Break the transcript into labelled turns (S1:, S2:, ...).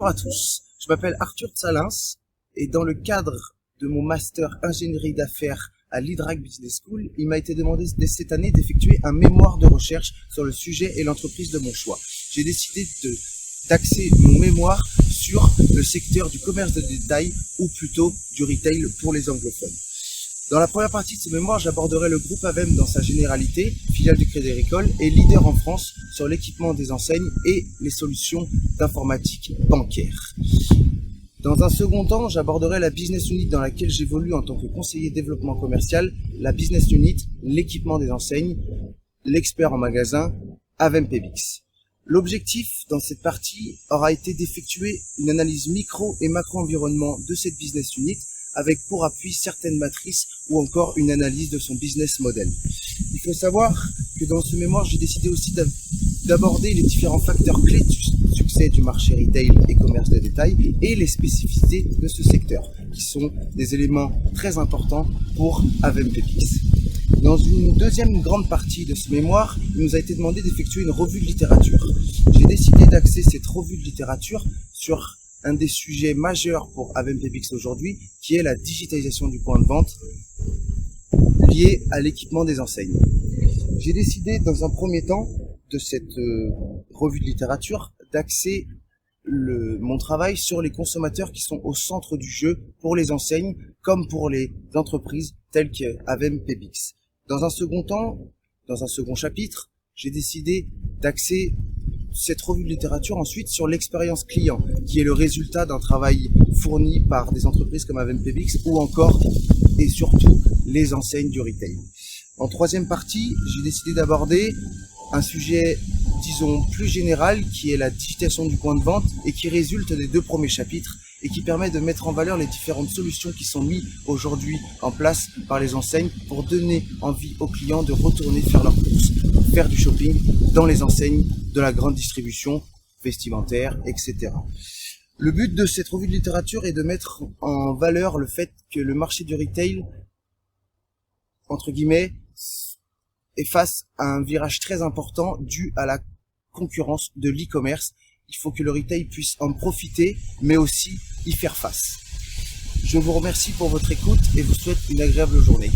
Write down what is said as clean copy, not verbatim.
S1: Bonjour à tous, je m'appelle Arthur Salins et dans le cadre de mon master ingénierie d'affaires à l'IDRAC Business School, il m'a été demandé dès cette année d'effectuer un mémoire de recherche sur le sujet et l'entreprise de mon choix. J'ai décidé d'axer mon mémoire sur le secteur du commerce de détail ou plutôt du retail pour les anglophones. Dans la première partie de ce mémoire, j'aborderai le groupe Avem dans sa généralité, filiale du Crédit Agricole et leader en France sur l'équipement des enseignes et les solutions d'informatique bancaire. Dans un second temps, j'aborderai la business unit dans laquelle j'évolue en tant que conseiller développement commercial, la business unit, l'équipement des enseignes, l'expert en magasin, Avem PBX. L'objectif dans cette partie aura été d'effectuer une analyse micro et macro-environnement de cette business unit avec pour appui certaines matrices ou encore une analyse de son business model. Il faut savoir que dans ce mémoire, j'ai décidé aussi d'aborder les différents facteurs clés du succès du marché retail et commerce de détail et les spécificités de ce secteur, qui sont des éléments très importants pour Avem PBX. Dans une deuxième grande partie de ce mémoire, il nous a été demandé d'effectuer une revue de littérature. J'ai décidé d'axer cette revue de littérature sur un des sujets majeurs pour Avem PBX aujourd'hui, qui est la digitalisation du point de vente liée à l'équipement des enseignes. J'ai décidé dans un premier temps de cette revue de littérature d'axer mon travail sur les consommateurs qui sont au centre du jeu pour les enseignes comme pour les entreprises telles qu'Avem PBX. Dans un second temps, dans un second chapitre, j'ai décidé d'axer cette revue de littérature ensuite sur l'expérience client, qui est le résultat d'un travail fourni par des entreprises comme Avem PBX ou encore et surtout les enseignes du retail. En troisième partie, j'ai décidé d'aborder un sujet, disons, plus général, qui est la digitalisation du point de vente et qui résulte des deux premiers chapitres et qui permet de mettre en valeur les différentes solutions qui sont mises aujourd'hui en place par les enseignes pour donner envie aux clients de retourner faire leurs courses, faire du shopping dans les enseignes de la grande distribution, vestimentaire, etc. Le but de cette revue de littérature est de mettre en valeur le fait que le marché du retail, entre guillemets, est face à un virage très important dû à la concurrence de l'e-commerce. Il faut que le retail puisse en profiter, mais aussi y faire face. Je vous remercie pour votre écoute et vous souhaite une agréable journée.